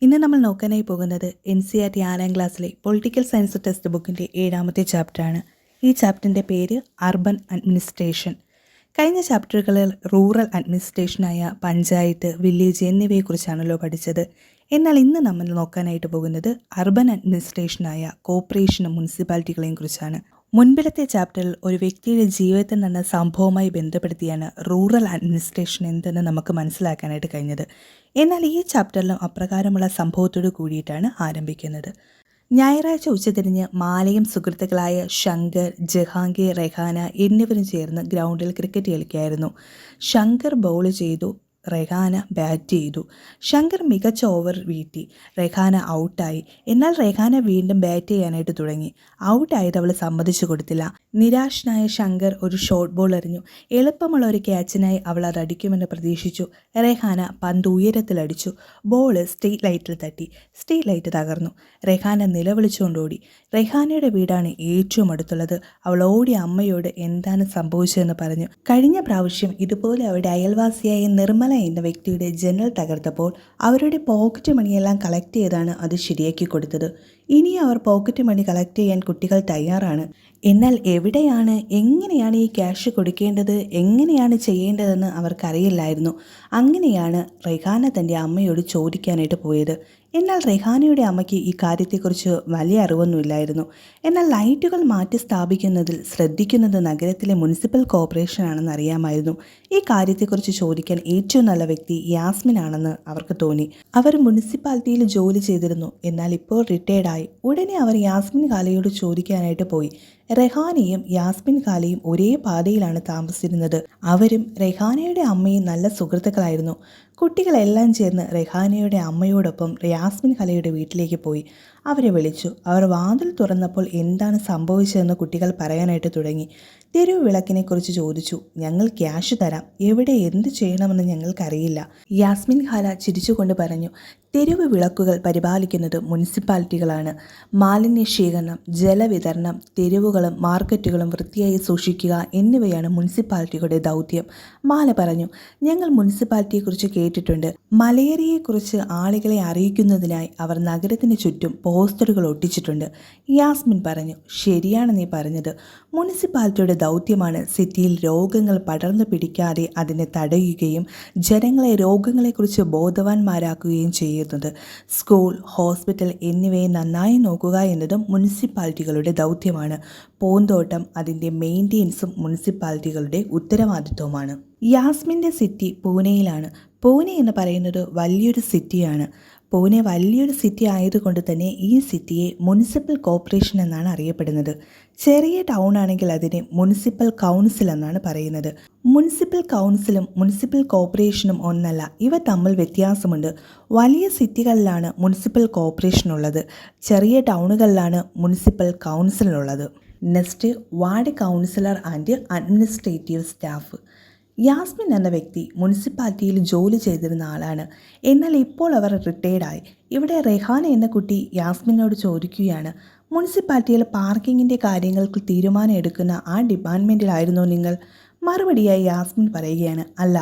ഇന്ന് നമ്മൾ നോക്കാനായി പോകുന്നത് NCERT 6ാം ക്ലാസ്സിലെ പൊളിറ്റിക്കൽ സയൻസ് ടെക്സ്റ്റ് ബുക്കിൻ്റെ 7ാമത്തെ ചാപ്റ്ററാണ്. ഈ ചാപ്റ്ററിൻ്റെ പേര് അർബൻ അഡ്മിനിസ്ട്രേഷൻ. കഴിഞ്ഞ ചാപ്റ്ററുകളിൽ റൂറൽ അഡ്മിനിസ്ട്രേഷനായ പഞ്ചായത്ത്, വില്ലേജ് എന്നിവയെക്കുറിച്ചാണല്ലോ പഠിച്ചത്. എന്നാൽ ഇന്ന് നമ്മൾ നോക്കാനായിട്ട് പോകുന്നത് അർബൻ അഡ്മിനിസ്ട്രേഷനായ കോർപ്പറേഷനും മുനിസിപ്പാലിറ്റികളെയും കുറിച്ചാണ്. മുൻപിലത്തെ ചാപ്റ്ററിൽ ഒരു വ്യക്തിയുടെ ജീവിതത്തിൽ നടന്ന സംഭവവുമായി ബന്ധപ്പെടുത്തിയാണ് റൂറൽ അഡ്മിനിസ്ട്രേഷൻ എന്തെന്ന് നമുക്ക് മനസ്സിലാക്കാനായിട്ട് കഴിഞ്ഞത്. എന്നാൽ ഈ ചാപ്റ്ററിലും അപ്രകാരമുള്ള സംഭവത്തോട് കൂടിയിട്ടാണ് ആരംഭിക്കുന്നത്. ഞായറാഴ്ച ഉച്ചതിരിഞ്ഞ് മാലയും സുഹൃത്തുക്കളായ ശങ്കർ, ജഹാംഗീർ, റെഹാന എന്നിവരും ചേർന്ന് ഗ്രൗണ്ടിൽ ക്രിക്കറ്റ് കളിക്കുകയായിരുന്നു. ശങ്കർ ബൗൾ ചെയ്തു, റെഹാന ബാറ്റ് ചെയ്തു. ശങ്കർ മികച്ച ഓവർ വീഴ്ത്തി. റെഹാന ഔട്ടായി. എന്നാൽ റെഹാന വീണ്ടും ബാറ്റ് ചെയ്യാനായിട്ട് തുടങ്ങി. ഔട്ടായത് അവൾ സമ്മതിച്ചു കൊടുത്തില്ല. നിരാശനായ ശങ്കർ ഒരു ഷോർട്ട് ബോൾ എറിഞ്ഞു. എളുപ്പമുള്ള ഒരു ക്യാച്ചിനായി അവൾ അത് അടിക്കുമെന്ന് പ്രതീക്ഷിച്ചു. റെഹാന പന്ത് ഉയരത്തിലടിച്ചു. ബോൾ സ്ട്രീറ്റ് ലൈറ്റിൽ തട്ടി. സ്ട്രീറ്റ് ലൈറ്റ് തകർന്നു. റെഹാന നിലവിളിച്ചുകൊണ്ടോടി. റെഹാനയുടെ വീടാണ് ഏറ്റവും അടുത്തുള്ളത്. അവൾ ഓടി അമ്മയോട് എന്താണ് സംഭവിച്ചതെന്ന് പറഞ്ഞു. കഴിഞ്ഞ പ്രാവശ്യം ഇതുപോലെ അവരുടെ അയൽവാസിയായ നിർമ്മല എന്ന വ്യക്തിയുടെ ജനൽ തകർത്തപ്പോൾ അവരുടെ പോക്കറ്റ് മണിയെല്ലാം കളക്ട് ചെയ്താണ് അത് ശരിയാക്കി കൊടുത്തത്. ഇനി അവർ പോക്കറ്റ് മണി കളക്ട് ചെയ്യാൻ കുട്ടികൾ തയ്യാറാണ്. എന്നാൽ എവിടെയാണ്, എങ്ങനെയാണ് ഈ ക്യാഷ് കൊടുക്കേണ്ടത്, എങ്ങനെയാണ് ചെയ്യേണ്ടതെന്ന് അവർക്കറിയില്ലായിരുന്നു. അങ്ങനെയാണ് റെഹാന തൻ്റെ അമ്മയോട് ചോദിക്കാനായിട്ട് പോയത്. എന്നാൽ റെഹാനയുടെ അമ്മയ്ക്ക് ഈ കാര്യത്തെക്കുറിച്ച് വലിയ അറിവൊന്നുമില്ലായിരുന്നു. എന്നാൽ ലൈറ്റുകൾ മാറ്റി സ്ഥാപിക്കുന്നതിൽ ശ്രദ്ധിക്കുന്നത് നഗരത്തിലെ മുനിസിപ്പൽ കോർപ്പറേഷനാണെന്ന് അറിയാമായിരുന്നു. ഈ കാര്യത്തെക്കുറിച്ച് ചോദിക്കാൻ ഏറ്റവും നല്ല വ്യക്തി യാസ്മിൻ ആണെന്ന് അവർക്ക് തോന്നി. അവർ മുനിസിപ്പാലിറ്റിയിൽ ജോലി ചെയ്തിരുന്നു. എന്നാൽ ഇപ്പോൾ റിട്ടയർഡായി. ഉടനെ അവർ യാസ്മിൻ ഖാലയോട് ചോദിക്കാനായിട്ട് പോയി. റെഹാനയും യാസ്മിൻ ഖാലയും ഒരേ പാതയിലാണ് താമസിച്ചിരുന്നത്. അവരും റെഹാനയുടെ അമ്മയും നല്ല സുഹൃത്തുക്കളായിരുന്നു. കുട്ടികളെല്ലാം ചേർന്ന് റെഹാനയുടെ അമ്മയോടൊപ്പം യാസ്മിൻ ഖാലയുടെ വീട്ടിലേക്ക് പോയി. അവരെ വിളിച്ചു. അവർ വാതിൽ തുറന്നപ്പോൾ എന്താണ് സംഭവിച്ചതെന്ന് കുട്ടികൾ പറയാനായിട്ട് തുടങ്ങി. തെരുവ് വിളക്കിനെക്കുറിച്ച് ചോദിച്ചു. ഞങ്ങൾ ക്യാഷ് തരാം, എവിടെ എന്ത് ചെയ്യണമെന്ന് ഞങ്ങൾക്കറിയില്ല. യാസ്മിൻ ഖാല ചിരിച്ചുകൊണ്ട് പറഞ്ഞു, തെരുവ് വിളക്കുകൾ പരിപാലിക്കുന്നത് മുനിസിപ്പാലിറ്റികളാണ്. മാലിന്യ ശേഖരണം, ജലവിതരണം, തെരുവുകളും മാർക്കറ്റുകളും വൃത്തിയായി സൂക്ഷിക്കുക എന്നിവയാണ് മുനിസിപ്പാലിറ്റികളുടെ ദൗത്യം. മാല പറഞ്ഞു, ഞങ്ങൾ മുനിസിപ്പാലിറ്റിയെക്കുറിച്ച് കേട്ടിട്ടുണ്ട്. മലേറിയയെക്കുറിച്ച് ആളുകളെ അറിയിക്കുന്നതിനായി അവർ നഗരത്തിന് ചുറ്റും പോസ്റ്ററുകൾ ഒട്ടിച്ചിട്ടുണ്ട്. യാസ്മിൻ പറഞ്ഞു, ശരിയാണ് നീ പറഞ്ഞത്. മുനിസിപ്പാലിറ്റിയുടെ ദൗത്യമാണ് സിറ്റിയിൽ രോഗങ്ങൾ പടർന്നു പിടിക്കാതെ അതിനെ തടയുകയും ജനങ്ങളെ രോഗങ്ങളെക്കുറിച്ച് ബോധവാന്മാരാക്കുകയും ചെയ്യുന്നത്. സ്കൂൾ, ഹോസ്പിറ്റൽ എന്നിവയെ നന്നായി നോക്കുക എന്നതും മുനിസിപ്പാലിറ്റികളുടെ ദൗത്യമാണ്. പൂന്തോട്ടം, അതിൻ്റെ മെയിൻ്റെനൻസും മുനിസിപ്പാലിറ്റികളുടെ ഉത്തരവാദിത്വമാണ്. യാസ്മിൻ്റെ സിറ്റി പൂനെയിലാണ്. പൂനെ എന്ന് പറയുന്നത് വലിയൊരു സിറ്റിയാണ്. പൂനെ വലിയൊരു സിറ്റി ആയതുകൊണ്ട് തന്നെ ഈ സിറ്റിയെ മുനിസിപ്പൽ കോർപ്പറേഷൻ എന്നാണ് അറിയപ്പെടുന്നത്. ചെറിയ ടൗൺ ആണെങ്കിൽ അതിനെ മുനിസിപ്പൽ കൗൺസിൽ എന്നാണ് പറയുന്നത്. മുനിസിപ്പൽ കൗൺസിലും മുനിസിപ്പൽ കോർപ്പറേഷനും ഒന്നല്ല, ഇവ തമ്മിൽ വ്യത്യാസമുണ്ട്. വലിയ സിറ്റികളിലാണ് മുനിസിപ്പൽ കോർപ്പറേഷൻ ഉള്ളത്. ചെറിയ ടൗണുകളിലാണ് മുനിസിപ്പൽ കൗൺസിലുള്ളത്. Next, ward councillor and administrative staff. Yasmin എന്ന വ്യക്തി മുനിസിപ്പാലിറ്റിയിൽ ജോലി ചെയ്തിരുന്ന ആളാണ്. എന്നാൽ ഇപ്പോൾ അവർ റിട്ടയർഡായി. ഇവിടെ റെഹാന എന്ന കുട്ടി യാസ്മിനോട് ചോദിക്കുകയാണ്, മുനിസിപ്പാലിറ്റിയിൽ പാർക്കിങ്ങിൻ്റെ കാര്യങ്ങൾക്ക് തീരുമാനം എടുക്കുന്ന ആ ഡിപ്പാർട്ട്മെൻറ്റിലായിരുന്നോ നിങ്ങൾ? മറുപടിയായി യാസ്മിൻ പറയുകയാണ്, അല്ല,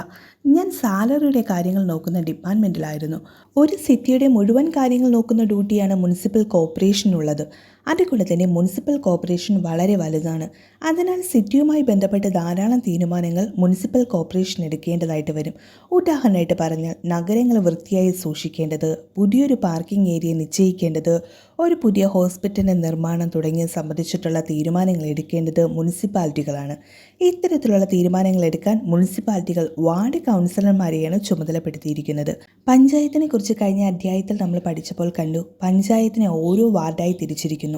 ഞാൻ സാലറിയുടെ കാര്യങ്ങൾ നോക്കുന്ന ഡിപ്പാർട്ട്മെൻറ്റിലായിരുന്നു. ഒരു സിറ്റിയുടെ മുഴുവൻ കാര്യങ്ങൾ നോക്കുന്ന ഡ്യൂട്ടിയാണ് മുനിസിപ്പൽ കോർപ്പറേഷനുള്ളത്. അതുകൊണ്ട് തന്നെ മുനിസിപ്പൽ കോർപ്പറേഷൻ വളരെ വലുതാണ്. അതിനാൽ സിറ്റിയുമായി ബന്ധപ്പെട്ട് ധാരാളം തീരുമാനങ്ങൾ മുനിസിപ്പൽ കോർപ്പറേഷൻ എടുക്കേണ്ടതായിട്ട് വരും. ഉദാഹരണമായിട്ട് പറഞ്ഞാൽ, നഗരങ്ങൾ വൃത്തിയായി സൂക്ഷിക്കേണ്ടത്, പുതിയൊരു പാർക്കിംഗ് ഏരിയ നിശ്ചയിക്കേണ്ടത്, ഒരു പുതിയ ഹോസ്പിറ്റലിൻ്റെ നിർമ്മാണം തുടങ്ങിയ സംബന്ധിച്ചിട്ടുള്ള തീരുമാനങ്ങൾ എടുക്കേണ്ടത് മുനിസിപ്പാലിറ്റികളാണ്. ഇത്തരത്തിലുള്ള തീരുമാനങ്ങൾ എടുക്കാൻ മുനിസിപ്പാലിറ്റികൾ വാർഡ് കൗൺസിലർമാരെയാണ് ചുമതലപ്പെടുത്തിയിരിക്കുന്നത്. പഞ്ചായത്തിനെ കുറിച്ച് കഴിഞ്ഞ അധ്യായത്തിൽ നമ്മൾ പഠിച്ചപ്പോൾ കണ്ടു, പഞ്ചായത്തിനെ ഓരോ വാർഡായി തിരിച്ചിരിക്കുന്നു.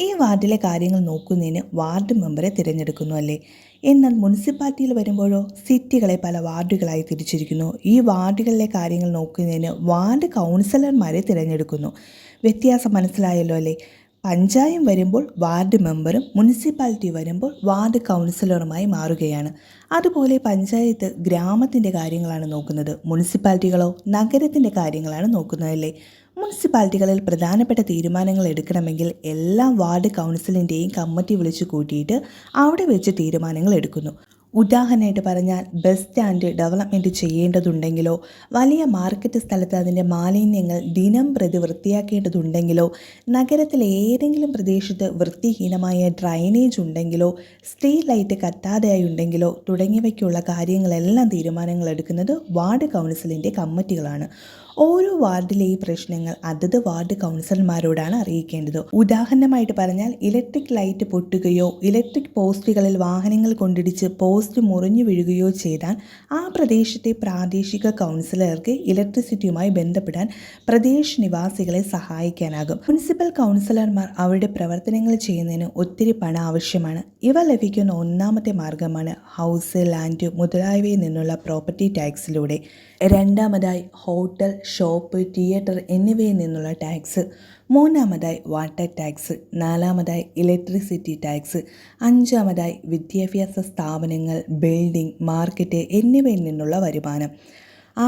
ഈ വാർഡിലെ കാര്യങ്ങൾ നോക്കുന്നതിന് വാർഡ് മെമ്പറെ തിരഞ്ഞെടുക്കുന്നു, അല്ലേ? എന്നാൽ മുനിസിപ്പാലിറ്റിയിൽ വരുമ്പോഴോ സിറ്റികളെ പല വാർഡുകളായി തിരിച്ചിരിക്കുന്നു. ഈ വാർഡുകളിലെ കാര്യങ്ങൾ നോക്കുന്നതിന് വാർഡ് കൗൺസിലർമാരെ തിരഞ്ഞെടുക്കുന്നു. വ്യത്യാസം മനസ്സിലായല്ലോ, അല്ലേ? പഞ്ചായത്ത് വരുമ്പോൾ വാർഡ് മെമ്പറും മുനിസിപ്പാലിറ്റി വരുമ്പോൾ വാർഡ് കൗൺസിലറുമായി മാറുകയാണ്. അതുപോലെ പഞ്ചായത്ത് ഗ്രാമത്തിൻ്റെ കാര്യങ്ങളാണ് നോക്കുന്നത്, മുനിസിപ്പാലിറ്റികളോ നഗരത്തിൻ്റെ കാര്യങ്ങളാണ് നോക്കുന്നതല്ലേ. മുനിസിപ്പാലിറ്റികളിൽ പ്രധാനപ്പെട്ട തീരുമാനങ്ങൾ എടുക്കണമെങ്കിൽ എല്ലാ വാർഡ് കൗൺസിലിൻ്റെയും കമ്മിറ്റി വിളിച്ചു കൂട്ടിയിട്ട് അവിടെ വെച്ച് തീരുമാനങ്ങൾ എടുക്കുന്നു. ഉദാഹരണമായിട്ട് പറഞ്ഞാൽ ബസ് സ്റ്റാൻഡ് ഡെവലപ്മെൻറ്റ് ചെയ്യേണ്ടതുണ്ടെങ്കിലോ വലിയ മാർക്കറ്റ് സ്ഥലത്ത് അതിൻ്റെ മാലിന്യങ്ങൾ ദിനം പ്രതി വൃത്തിയാക്കേണ്ടതുണ്ടെങ്കിലോ നഗരത്തിലെ ഏതെങ്കിലും പ്രദേശത്ത് വൃത്തിഹീനമായ ഡ്രൈനേജ് ഉണ്ടെങ്കിലോ സ്ട്രീറ്റ് ലൈറ്റ് കത്താതെയായി ഉണ്ടെങ്കിലോ തുടങ്ങിയവയ്ക്കുള്ള കാര്യങ്ങളെല്ലാം തീരുമാനങ്ങൾ എടുക്കുന്നത് വാർഡ് കൗൺസിലിൻ്റെ കമ്മിറ്റികളാണ്. ഓരോ വാർഡിലെ ഈ പ്രശ്നങ്ങൾ അതത് വാർഡ് കൗൺസിലർമാരോടാണ് അറിയിക്കേണ്ടത്. ഉദാഹരണമായിട്ട് പറഞ്ഞാൽ ഇലക്ട്രിക് ലൈറ്റ് പൊട്ടുകയോ ഇലക്ട്രിക് പോസ്റ്റുകളിൽ വാഹനങ്ങൾ കൊണ്ടിടിച്ച് പോസ്റ്റ് മുറിഞ്ഞു വീഴുകയോ ചെയ്താൽ ആ പ്രദേശത്തെ പ്രാദേശിക കൗൺസിലർക്ക് ഇലക്ട്രിസിറ്റിയുമായി ബന്ധപ്പെടാൻ പ്രദേശ നിവാസികളെ സഹായിക്കാനാകും. മുനിസിപ്പൽ കൗൺസിലർമാർ അവരുടെ പ്രവർത്തനങ്ങൾ ചെയ്യുന്നതിന് ഒത്തിരി പണം ആവശ്യമാണ്. ഇവ ലഭിക്കുന്ന ഒന്നാമത്തെ മാർഗമാണ് ഹൗസ്, ലാൻഡ് മുതലായവയിൽ നിന്നുള്ള പ്രോപ്പർട്ടി ടാക്സിലൂടെ. രണ്ടാമതായി ഹോട്ടൽ, ഷോപ്പ്, തിയേറ്റർ എന്നിവയിൽ നിന്നുള്ള ടാക്സ്. മൂന്നാമതായി വാട്ടർ ടാക്സ്. നാലാമതായി ഇലക്ട്രിസിറ്റി ടാക്സ്. അഞ്ചാമതായി വിദ്യാഭ്യാസ സ്ഥാപനങ്ങൾ, ബിൽഡിംഗ്, മാർക്കറ്റ് എന്നിവയിൽ നിന്നുള്ള വരുമാനം.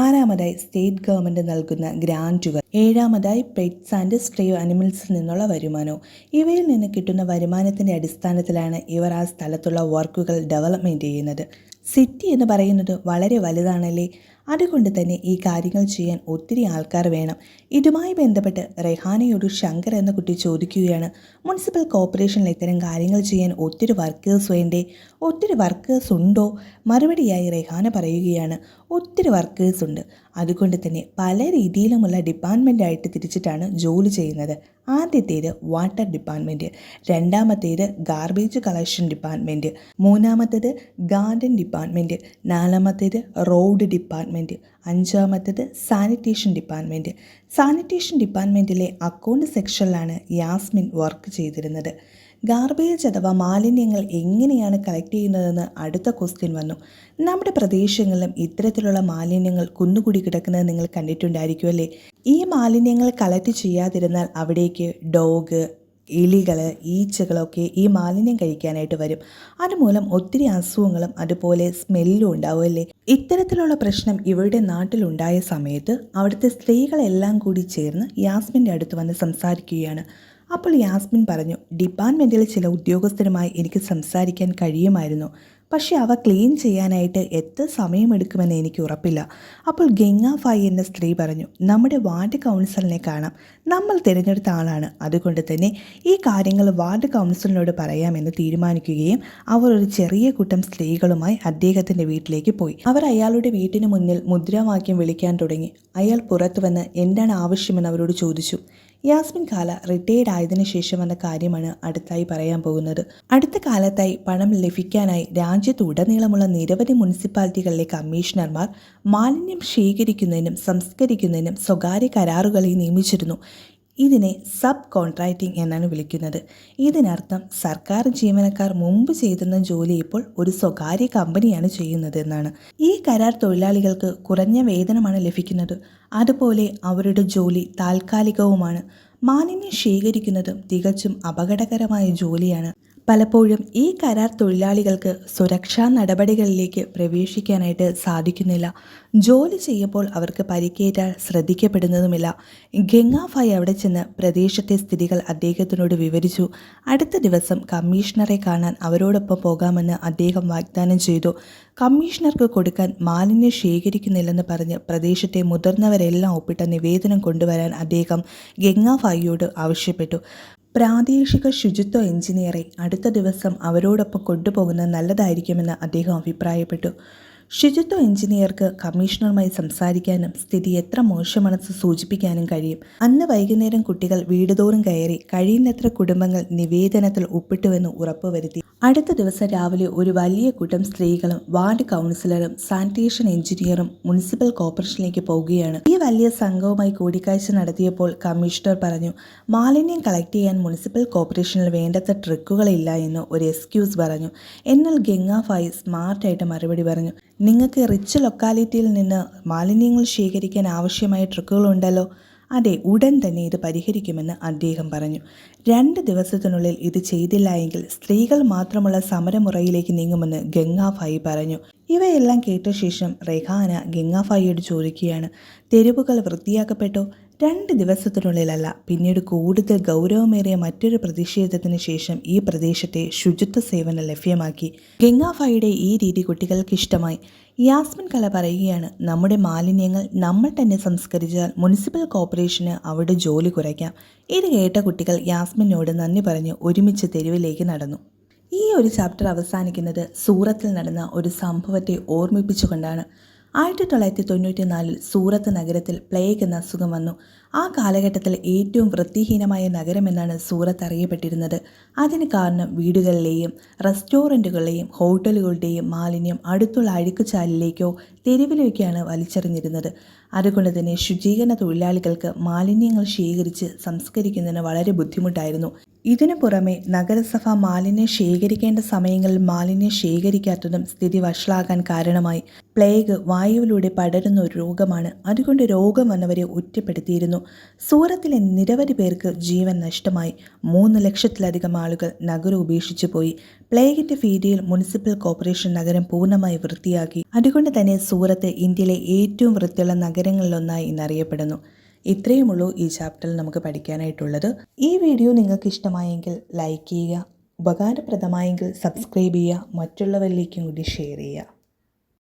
ആറാമതായി സ്റ്റേറ്റ് ഗവൺമെൻറ് നൽകുന്ന ഗ്രാൻറ്റുകൾ. ഏഴാമതായി പെറ്റ്സ് ആൻഡ് സ്ട്രേ അനിമൽസിൽ നിന്നുള്ള വരുമാനവും. ഇവയിൽ നിന്ന് കിട്ടുന്ന വരുമാനത്തിൻ്റെ അടിസ്ഥാനത്തിലാണ് ഇവർ ആ സ്ഥലത്തുള്ള വർക്കുകൾ ഡെവലപ്മെൻറ്റ് ചെയ്യുന്നത്. സിറ്റി എന്ന് പറയുന്നത് വളരെ വലുതാണല്ലേ. അതുകൊണ്ട് തന്നെ ഈ കാര്യങ്ങൾ ചെയ്യാൻ ഒത്തിരി ആൾക്കാർ വേണം. ഇതുമായി ബന്ധപ്പെട്ട് റെഹാനയോട് ശങ്കർ എന്ന കുട്ടി ചോദിക്കുകയാണ്, മുനിസിപ്പൽ കോർപ്പറേഷനിൽ ഇത്തരം കാര്യങ്ങൾ ചെയ്യാൻ ഒത്തിരി വർക്കേഴ്സ് വേണ്ടേ? ഒത്തിരി വർക്കേഴ്സ് ഉണ്ടോ? മറുപടിയായി റെഹാന പറയുകയാണ്, ഒത്തിരി വർക്കേഴ്സ് ഉണ്ട്. അതുകൊണ്ട് തന്നെ പല രീതിയിലുമുള്ള ഡിപ്പാർട്ട്മെൻറ്റായിട്ട് തിരിച്ചിട്ടാണ് ജോലി ചെയ്യുന്നത്. ആദ്യത്തേത് വാട്ടർ ഡിപ്പാർട്ട്മെൻറ്റ്, രണ്ടാമത്തേത് ഗാർബേജ് കളക്ഷൻ ഡിപ്പാർട്ട്മെൻറ്റ്, മൂന്നാമത്തേത് ഗാർഡൻ ഡിപ്പാർട്ട്മെൻറ്റ്, നാലാമത്തേത് റോഡ് ഡിപ്പാർട്ട്മെൻറ്റ്, അഞ്ചാമത്തേത് സാനിറ്റേഷൻ ഡിപ്പാർട്ട്മെൻറ്റ്. സാനിറ്റേഷൻ ഡിപ്പാർട്ട്മെൻറ്റിലെ അക്കൗണ്ട് സെക്ഷനിലാണ് യാസ്മിൻ വർക്ക് ചെയ്തിരുന്നത്. ഗാർബേജ് അഥവാ മാലിന്യങ്ങൾ എങ്ങനെയാണ് കളക്ട് ചെയ്യുന്നതെന്ന് അടുത്ത ക്വസ്റ്റ്യൻ വന്നു. നമ്മുടെ പ്രദേശങ്ങളിലും ഇത്തരത്തിലുള്ള മാലിന്യങ്ങൾ കുന്നുകൂടി കിടക്കുന്നത് നിങ്ങൾ കണ്ടിട്ടുണ്ടായിരിക്കുമല്ലേ. ഈ മാലിന്യങ്ങൾ കളക്ട് ചെയ്യാതിരുന്നാൽ അവിടേക്ക് ഡോഗ്, എലികൾ, ഈച്ചകളൊക്കെ ഈ മാലിന്യം കഴിക്കാനായിട്ട് വരും. അതുമൂലം ഒത്തിരി അസുഖങ്ങളും അതുപോലെ സ്മെല്ലും ഉണ്ടാവുമല്ലേ. ഇത്തരത്തിലുള്ള പ്രശ്നം ഇവരുടെ നാട്ടിലുണ്ടായ സമയത്ത് അവിടുത്തെ സ്ത്രീകളെല്ലാം കൂടി ചേർന്ന് യാസ്മിൻ്റെ അടുത്ത് വന്ന് സംസാരിക്കുകയാണ്. അപ്പോൾ യാസ്മിൻ പറഞ്ഞു, ഡിപ്പാർട്ട്മെൻറ്റിലെ ചില ഉദ്യോഗസ്ഥരുമായി എനിക്ക് സംസാരിക്കാൻ കഴിയുമായിരുന്നു. പക്ഷേ അവ ക്ലീൻ ചെയ്യാനായിട്ട് എത്ര സമയമെടുക്കുമെന്ന് എനിക്ക് ഉറപ്പില്ല. അപ്പോൾ ഗംഗാഫായി എന്ന സ്ത്രീ പറഞ്ഞു, നമ്മുടെ വാർഡ് കൗൺസിലിനെ കാണാം. നമ്മൾ തിരഞ്ഞെടുത്ത ആളാണ്. അതുകൊണ്ട് തന്നെ ഈ കാര്യങ്ങൾ വാർഡ് കൗൺസിലിനോട് പറയാമെന്ന് തീരുമാനിക്കുകയും അവർ ഒരു ചെറിയ കൂട്ടം സ്ത്രീകളുമായി അദ്ദേഹത്തിൻ്റെ വീട്ടിലേക്ക് പോയി. അവർ അയാളുടെ വീട്ടിന് മുന്നിൽ മുദ്രാവാക്യം വിളിക്കാൻ തുടങ്ങി. അയാൾ പുറത്തു വന്ന് എന്താണ് ആവശ്യമെന്ന് അവരോട് ചോദിച്ചു. യാസ്മിൻ ഖാല റിട്ടയർഡ് ആയതിനു ശേഷം വന്ന കാര്യമാണ് അടുത്തായി പറയാൻ പോകുന്നത്. അടുത്ത കാലത്തായി പണം ലഭിക്കാനായി രാജ്യത്തുടനീളമുള്ള നിരവധി മുനിസിപ്പാലിറ്റികളിലെ കമ്മീഷണർമാർ മാലിന്യം ശേഖരിക്കുന്നതിനും സംസ്കരിക്കുന്നതിനും സ്വകാര്യ കരാറുകളെ നിയമിച്ചിരുന്നു. ഇതിനെ സബ് കോൺട്രാക്റ്റിംഗ് എന്നാണ് വിളിക്കുന്നത്. ഇതിനർത്ഥം സർക്കാർ ജീവനക്കാർ മുമ്പ് ചെയ്തിരുന്ന ജോലി ഇപ്പോൾ ഒരു സ്വകാര്യ കമ്പനിയാണ് ചെയ്യുന്നത് എന്നാണ്. ഈ കരാർ തൊഴിലാളികൾക്ക് കുറഞ്ഞ വേതനമാണ് ലഭിക്കുന്നത്. അതുപോലെ അവരുടെ ജോലി താൽക്കാലികവുമാണ്. മാലിന്യം ശേഖരിക്കുന്നതും തികച്ചും അപകടകരമായ ജോലിയാണ്. പലപ്പോഴും ഈ കരാർ തൊഴിലാളികൾക്ക് സുരക്ഷാ നടപടികളിലേക്ക് പ്രവേശിക്കാനായിട്ട് സാധിക്കുന്നില്ല. ജോലി ചെയ്യുമ്പോൾ അവർക്ക് പരിക്കേറ്റാൽ ശ്രദ്ധിക്കപ്പെടുന്നതുമില്ല. ഗംഗാഫായി അവിടെ ചെന്ന് പ്രദേശത്തെ സ്ഥിതികൾ അദ്ദേഹത്തിനോട് വിവരിച്ചു. അടുത്ത ദിവസം കമ്മീഷണറെ കാണാൻ അവരോടൊപ്പം പോകാമെന്ന് അദ്ദേഹം വാഗ്ദാനം ചെയ്തു. കമ്മീഷണർക്ക് കൊടുക്കാൻ മാലിന്യം ശേഖരിക്കുന്നില്ലെന്ന് പറഞ്ഞ് പ്രദേശത്തെ മുതിർന്നവരെല്ലാം ഒപ്പിട്ട നിവേദനം കൊണ്ടുവരാൻ അദ്ദേഹം ഗംഗാഫായിയോട് ആവശ്യപ്പെട്ടു. പ്രാദേശിക ശുചിത്വ എഞ്ചിനീയറെ അടുത്ത ദിവസം അവരോടൊപ്പം കൊണ്ടുപോകുന്നത് നല്ലതായിരിക്കുമെന്ന് അദ്ദേഹം അഭിപ്രായപ്പെട്ടു. ശുചിത്വ എഞ്ചിനീയർക്ക് കമ്മീഷണറുമായി സംസാരിക്കാനും സ്ഥിതി എത്ര മോശമാണെന്ന് സൂചിപ്പിക്കാനും കഴിയും. അന്ന് വൈകുന്നേരം കുട്ടികൾ വീടുതോറും കയറി കഴിയുന്നത്ര കുടുംബങ്ങൾ നിവേദനത്തിൽ ഒപ്പിട്ടുവെന്ന് ഉറപ്പുവരുത്തി. അടുത്ത ദിവസം രാവിലെ ഒരു വലിയ കൂട്ടം സ്ത്രീകളും വാർഡ് കൗൺസിലറും സാനിറ്റേഷൻ എഞ്ചിനീയറും മുനിസിപ്പൽ കോർപ്പറേഷനിലേക്ക് പോവുകയാണ്. ഈ വലിയ സംഘവുമായി കൂടിക്കാഴ്ച നടത്തിയപ്പോൾ കമ്മീഷണർ പറഞ്ഞു, മാലിന്യം കളക്ട് ചെയ്യാൻ മുനിസിപ്പൽ കോർപ്പറേഷനിൽ വേണ്ടത്ര ട്രക്കുകളില്ല എന്ന് ഒരു എക്സ്ക്യൂസ് പറഞ്ഞു. എന്നാൽ ഗംഗാഫായി സ്മാർട്ടായിട്ട് മറുപടി പറഞ്ഞു, നിങ്ങൾക്ക് റിച്ച് ലൊക്കാലിറ്റിയിൽ നിന്ന് മാലിന്യങ്ങൾ ശേഖരിക്കാൻ ആവശ്യമായ ട്രക്കുകളുണ്ടല്ലോ. അതെ, ഉടൻ തന്നെ ഇത് പരിഹരിക്കുമെന്ന് അദ്ദേഹം പറഞ്ഞു. 2 ദിവസത്തിനുള്ളിൽ ഇത് ചെയ്തില്ല എങ്കിൽ സ്ത്രീകൾ മാത്രമുള്ള സമരമുറയിലേക്ക് നീങ്ങുമെന്ന് ഗംഗാഫായി പറഞ്ഞു. ഇവയെല്ലാം കേട്ട ശേഷം റെഹാന ഗംഗാഫായിയോട് ചോദിക്കുകയാണ്, തെരുവുകൾ വൃത്തിയാക്കപ്പെട്ടോ? 2 ദിവസത്തിനുള്ളിലല്ല, പിന്നീട് കൂടുതൽ ഗൗരവമേറിയ മറ്റൊരു പ്രതിഷേധത്തിന് ശേഷം ഈ പ്രദേശത്തെ ശുചിത്വ സേവനം ലഭ്യമാക്കി. ഗംഗാഫായിയുടെ ഈ രീതി കുട്ടികൾക്ക് ഇഷ്ടമായി. യാസ്മിൻ കല പറയുകയാണ്, നമ്മുടെ മാലിന്യങ്ങൾ നമ്മൾ തന്നെ സംസ്കരിച്ചാൽ മുനിസിപ്പൽ കോർപ്പറേഷന് അവിടെ ജോലി കുറയ്ക്കാം. ഇത് കേട്ട കുട്ടികൾ യാസ്മിനോട് നന്ദി പറഞ്ഞ് ഒരുമിച്ച് തെരുവിലേക്ക് നടന്നു. ഈ ഒരു ചാപ്റ്റർ അവസാനിക്കുന്നത് സൂറത്തിൽ നടന്ന ഒരു സംഭവത്തെ ഓർമ്മിപ്പിച്ചുകൊണ്ടാണ്. 1994 സൂറത്ത് നഗരത്തിൽ പ്ലേഗ് എന്ന അസുഖം വന്നു. ആ കാലഘട്ടത്തിൽ ഏറ്റവും വൃത്തിഹീനമായ നഗരമെന്നാണ് സൂറത്ത് അറിയപ്പെട്ടിരുന്നത്. അതിന് കാരണം വീടുകളിലെയും റെസ്റ്റോറൻറ്റുകളിലെയും ഹോട്ടലുകളുടെയും മാലിന്യം അടുത്തുള്ള അഴുക്കുചാലിലേക്കോ തെരുവിലേക്കാണ് വലിച്ചെറിഞ്ഞിരുന്നത്. അതുകൊണ്ട് തന്നെ ശുചീകരണ തൊഴിലാളികൾക്ക് മാലിന്യങ്ങൾ ശേഖരിച്ച് സംസ്കരിക്കുന്നതിന് വളരെ ബുദ്ധിമുട്ടായിരുന്നു. ഇതിനു പുറമെ നഗരസഭ മാലിന്യം ശേഖരിക്കേണ്ട സമയങ്ങളിൽ മാലിന്യം ശേഖരിക്കാത്തതും സ്ഥിതി വഷളാകാൻ കാരണമായി. പ്ലേഗ് വായുവിലൂടെ പടരുന്ന ഒരു രോഗമാണ്. അതുകൊണ്ട് രോഗം വന്നവരെ ഒറ്റപ്പെടുത്തിയിരുന്നു. സൂറത്തിലെ നിരവധി പേർക്ക് ജീവൻ നഷ്ടമായി. 3 ലക്ഷത്തിലധികം ആളുകൾ നഗരം ഉപേക്ഷിച്ചു പോയി. പ്ലേഗിന്റെ ഭീതിയിൽ മുനിസിപ്പൽ കോർപ്പറേഷൻ നഗരം പൂർണ്ണമായി വൃത്തിയാക്കി. അതുകൊണ്ട് തന്നെ സൂറത്ത് ഇന്ത്യയിലെ ഏറ്റവും വൃത്തിയുള്ള നഗരങ്ങളിലൊന്നായി ഇന്നറിയപ്പെടുന്നു. ഇത്രയുമുള്ളൂ ഈ ചാപ്റ്ററിൽ നമുക്ക് പഠിക്കാനായിട്ടുള്ളത്. ഈ വീഡിയോ നിങ്ങൾക്ക് ഇഷ്ടമായെങ്കിൽ ലൈക്ക് ചെയ്യുക, ഉപകാരപ്രദമായെങ്കിൽ സബ്സ്ക്രൈബ് ചെയ്യുക, മറ്റുള്ളവരിലേക്കും കൂടി ഷെയർ ചെയ്യുക.